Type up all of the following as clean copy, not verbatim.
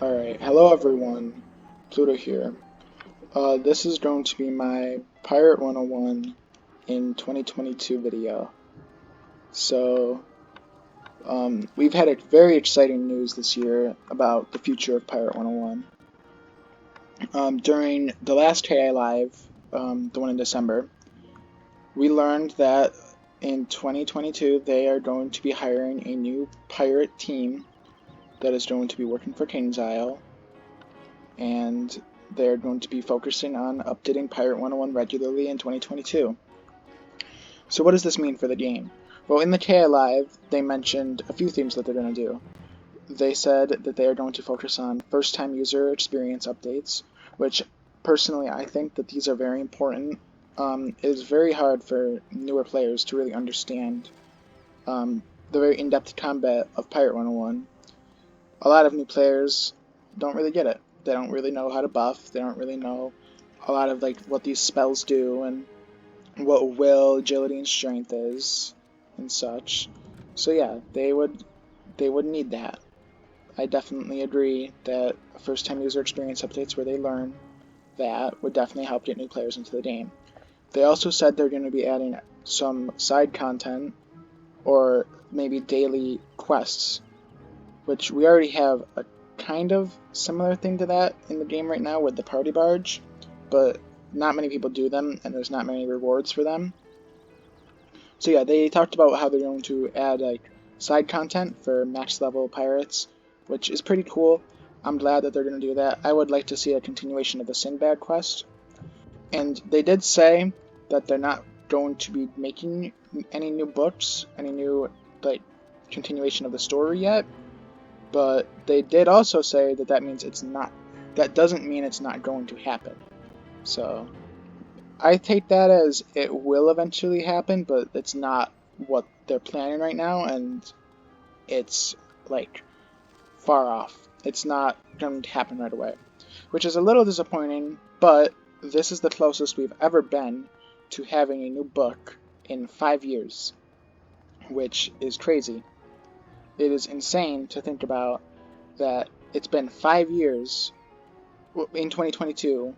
Alright, hello everyone, Pluto here. This is going to be my Pirate 101 in 2022 video. So, we've had a very exciting news this year about the future of Pirate 101. During the last KI Live, the one in December, we learned that in 2022 they are going to be hiring a new pirate team that is going to be working for King's Isle, and they're going to be focusing on updating Pirate 101 regularly in 2022. So what does this mean for the game? Well, in the KI Live, they mentioned a few things that they're going to do. They said that they are going to focus on first-time user experience updates, which personally I think that these are very important. It is very hard for newer players to really understand the very in-depth combat of Pirate 101. A lot of new players don't really get it. They don't really know how to buff. They don't really know a lot of what these spells do and what will, agility, and strength is and such. So yeah, they would need that. I definitely agree that first time user experience updates where they learn that would definitely help get new players into the game. They also said they're going to be adding some side content or maybe daily quests, which we already have a kind of similar thing to that in the game right now with the party barge, but not many people do them and there's not many rewards for them. So yeah, they talked about how they're going to add side content for max level pirates, which is pretty cool. I'm glad that they're going to do that. I would like to see a continuation of the Sinbad quest. And they did say that they're not going to be making any new books, any new continuation of the story yet. But they did also say that that doesn't mean it's not going to happen. So I take that as it will eventually happen, but it's not what they're planning right now, and it's far off. It's not going to happen right away, which is a little disappointing, but this is the closest we've ever been to having a new book in 5 years, which is crazy. It is insane to think about that it's been 5 years in 2022.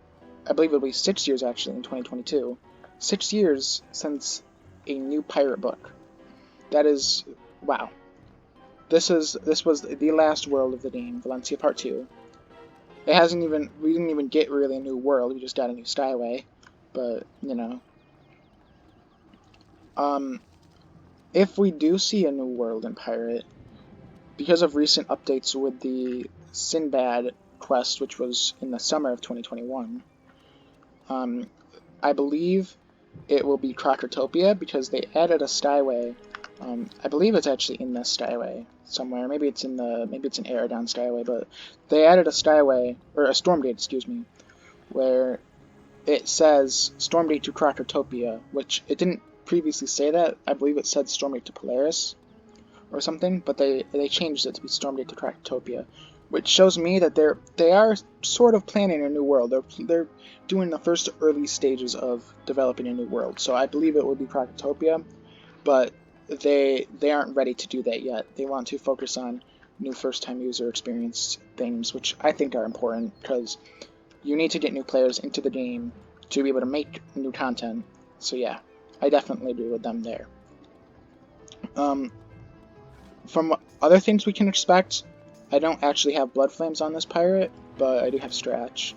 I believe it'll be 6 years actually in 2022. 6 years since a new pirate book. That is, wow. This was the last world of the game, Valencia Part 2. We didn't even get really a new world, we just got a new styleway. But, if we do see a new world in Pirate, because of recent updates with the Sinbad quest, which was in the summer of 2021, I believe it will be Crockertopia because they added a styleway. I believe it's actually in this styleway somewhere. Maybe it's in Aragon styleway, but they added a styleway or a Stormgate, excuse me, where it says Stormgate to Crockertopia, which it didn't previously say that. I believe it said Stormgate to Polaris or something, but they changed it to be Stormgate to Crockertopia, which shows me that they are sort of planning a new world. They're doing the first early stages of developing a new world. So I believe it will be Crockertopia, but they aren't ready to do that yet. They want to focus on new first-time user experience things, which I think are important because you need to get new players into the game to be able to make new content. So yeah, I definitely agree with them there. From other things we can expect, I don't actually have Blood Flames on this pirate, but I do have Stratch.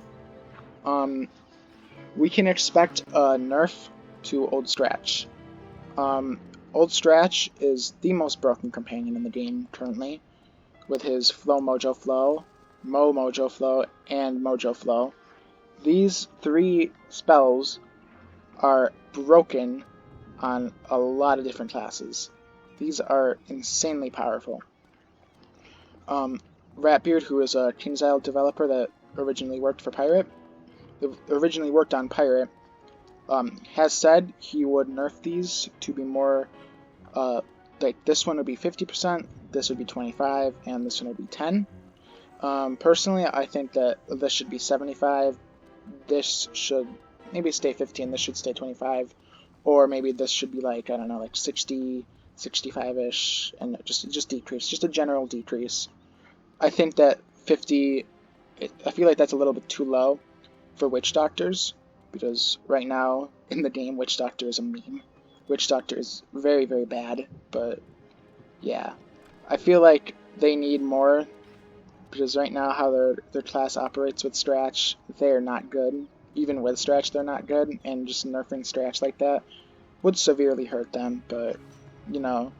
We can expect a nerf to Old Stratch. Old Stratch is the most broken companion in the game currently, with his Flow Mojo Flow, Mo Mojo Flow, and Mojo Flow. These 3 spells are broken on a lot of different classes. These are insanely powerful. Ratbeard, who is a King's Isle developer that originally worked on Pirate, has said he would nerf these to be more, this one would be 50%, this would be 25%, and this one would be 10%. Personally, I think that this should be 75%, this should maybe stay 15%, this should stay 25%, or maybe this should be I don't know, 60, 65-ish, and just decrease, just a general decrease. I think that 50 I feel like that's a little bit too low for Witch Doctors, because right now in the game, Witch Doctor is a meme. Witch Doctor is very, very bad, but yeah. I feel like they need more, because right now how their class operates with Stratch, they're not good. Even with Stratch, they're not good, and just nerfing Stratch like that would severely hurt them, but, you know,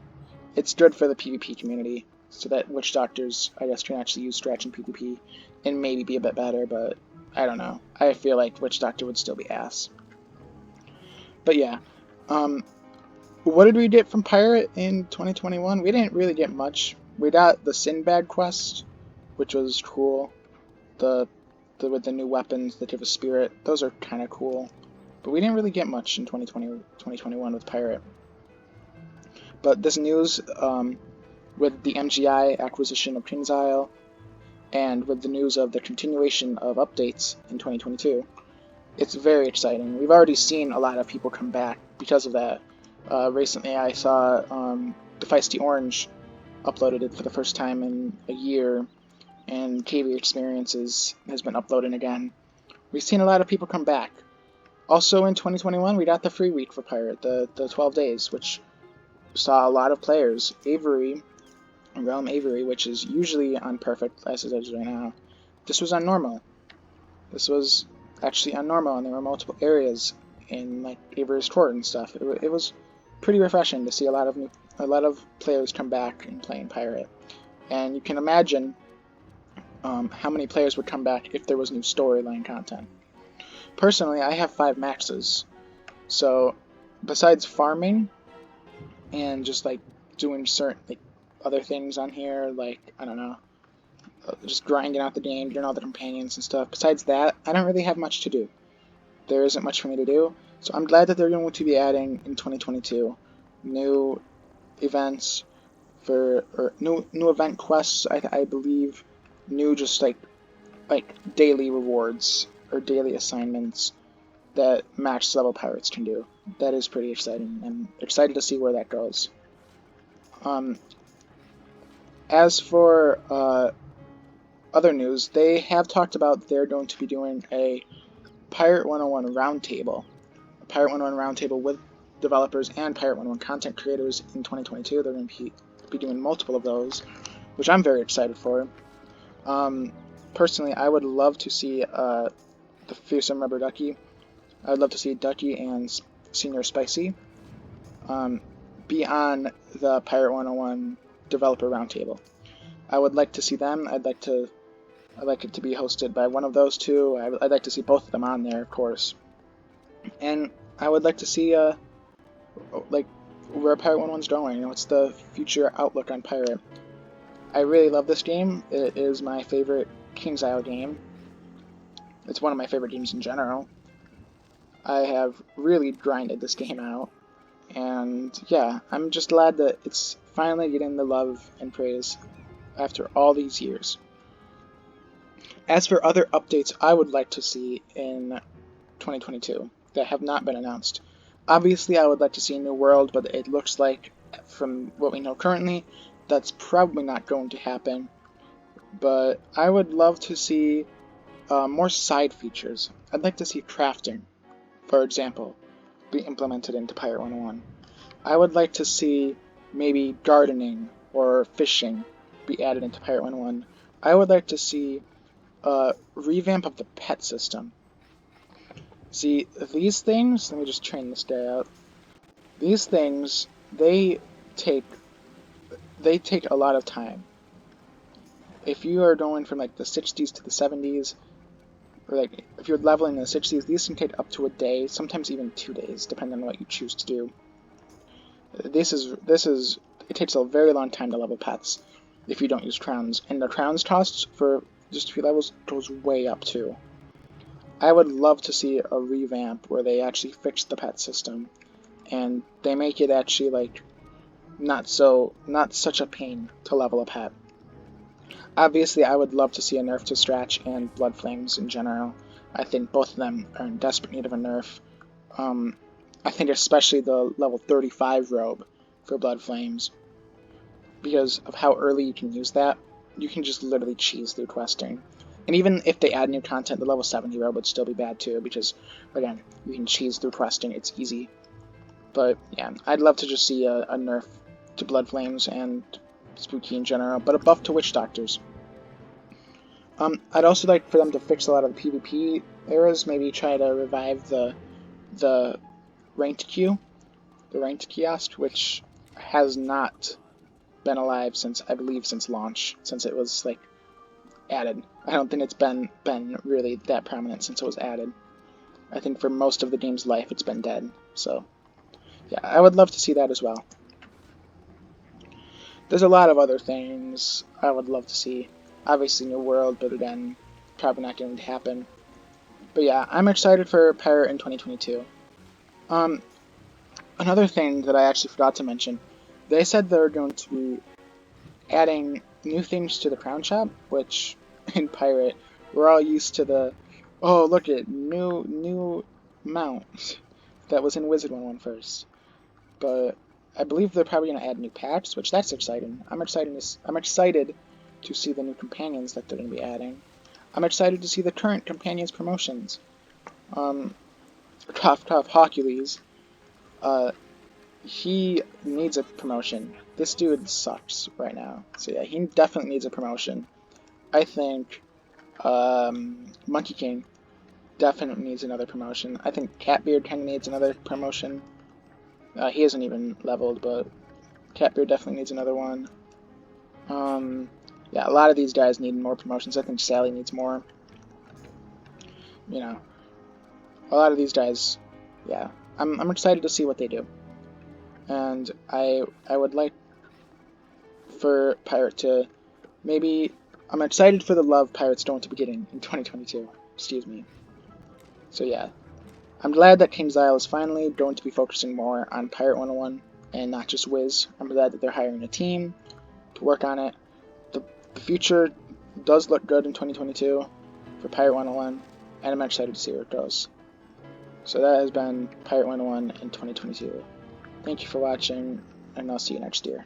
it's good for the PvP community, so that Witch Doctors, I guess, can actually use Stratch in PvP and maybe be a bit better, but I don't know. I feel like Witch Doctor would still be ass. But yeah, what did we get from Pirate in 2021? We didn't really get much. We got the Sinbad quest, which was cool. The with the new weapons that give a spirit, those are kind of cool. But we didn't really get much in 2021 with Pirate. But this news, with the MGI acquisition of King's Isle, and with the news of the continuation of updates in 2022, it's very exciting. We've already seen a lot of people come back because of that. Recently I saw the Feisty Orange uploaded it for the first time in a year, and KV Experiences has been uploading again. We've seen a lot of people come back. Also in 2021 we got the free week for Pirate, the 12 days, which saw a lot of players. Avery, Realm Avery, which is usually on perfect as it is right now, this was on normal. This was actually on normal, and there were multiple areas in like Avery's court and stuff. It was pretty refreshing to see a lot of players come back and play in Pirate. And you can imagine how many players would come back if there was new storyline content. Personally, I have 5 maxes, so besides farming and just like doing certain like other things on here, like I don't know, just grinding out the game, doing all the companions and stuff. Besides that, I don't really have much to do. There isn't much for me to do, so I'm glad that they're going to be adding in 2022 new events or new event quests. I believe new just like daily rewards or daily assignments that max level pirates can do. That is pretty exciting. I'm excited to see where that goes. As for other news, they have talked about they're going to be doing a Pirate 101 roundtable. A Pirate 101 roundtable with developers and Pirate 101 content creators in 2022. They're going to be doing multiple of those, which I'm very excited for. Personally, I would love to see the Fearsome Rubber Ducky. I would love to see Ducky and Senior Spicy be on the Pirate 101 developer roundtable. I would like to see them. I'd like it to be hosted by one of those two. I'd like to see both of them on there, of course. And I would like to see like where Pirate 101's going and what's the future outlook on Pirate. I really love this game. It is my favorite King's Isle game. It's one of my favorite games in general. I have really grinded this game out, and yeah, I'm just glad that it's finally getting the love and praise after all these years. As for other updates I would like to see in 2022 that have not been announced, obviously I would like to see a new world, but it looks like, from what we know currently, that's probably not going to happen. But I would love to see more side features. I'd like to see crafting, for example, be implemented into Pirate 101. I would like to see maybe gardening or fishing be added into Pirate 101. I would like to see a revamp of the pet system. See, these things, let me just train this guy out. These things, they take a lot of time. If you are going from like the 60s to the 70s, or like if you're leveling in the 60s, these can take up to a day, sometimes even 2 days, depending on what you choose to do. It takes a very long time to level pets if you don't use crowns, and the crowns costs for just a few levels goes way up too. I would love to see a revamp where they actually fix the pet system, and they make it actually like not such a pain to level a pet. Obviously, I would love to see a nerf to Stratch and Blood Flames in general. I think both of them are in desperate need of a nerf. I think especially the level 35 robe for Blood Flames, because of how early you can use that. You can just literally cheese through questing. And even if they add new content, the level 7 hero would still be bad too, because, again, you can cheese through questing, it's easy. But, yeah, I'd love to just see a nerf to Blood Flames and Spooky in general, but a buff to Witch Doctors. I'd also like for them to fix a lot of the PvP errors, maybe try to revive the ranked queue, the ranked kiosk, which has not been alive since, I believe, since launch, since it was, like, added. I don't think it's been really that prominent since it was added. I think for most of the game's life it's been dead, so yeah, I would love to see that as well. There's a lot of other things I would love to see. Obviously New World, but again, probably not going to happen. But yeah, I'm excited for Pirate in 2022. Another thing that I actually forgot to mention, they said they're going to be adding new things to the Crown Shop, which in Pirate, we're all used to the, oh look at new mount that was in Wizard 101 first. But I believe they're probably going to add new packs, which that's exciting. I'm excited to see the new companions that they're going to be adding. I'm excited to see the current companions promotions. Cough cough Hercules. He needs a promotion. This dude sucks right now. So yeah, he definitely needs a promotion. I think Monkey King definitely needs another promotion. I think Catbeard kind of needs another promotion. He isn't even leveled, but Catbeard definitely needs another one. Yeah, a lot of these guys need more promotions. I think Sally needs more. You know, a lot of these guys, yeah. I'm excited to see what they do. And I would like for Pirate to maybe, I'm excited for the love Pirate's going to be getting in 2022. Excuse me. So yeah, I'm glad that KingsIsle is finally going to be focusing more on Pirate101 and not just Wiz. I'm glad that they're hiring a team to work on it. The future does look good in 2022 for Pirate101, and I'm excited to see where it goes. So that has been Pirate101 in 2022. Thank you for watching, and I'll see you next year.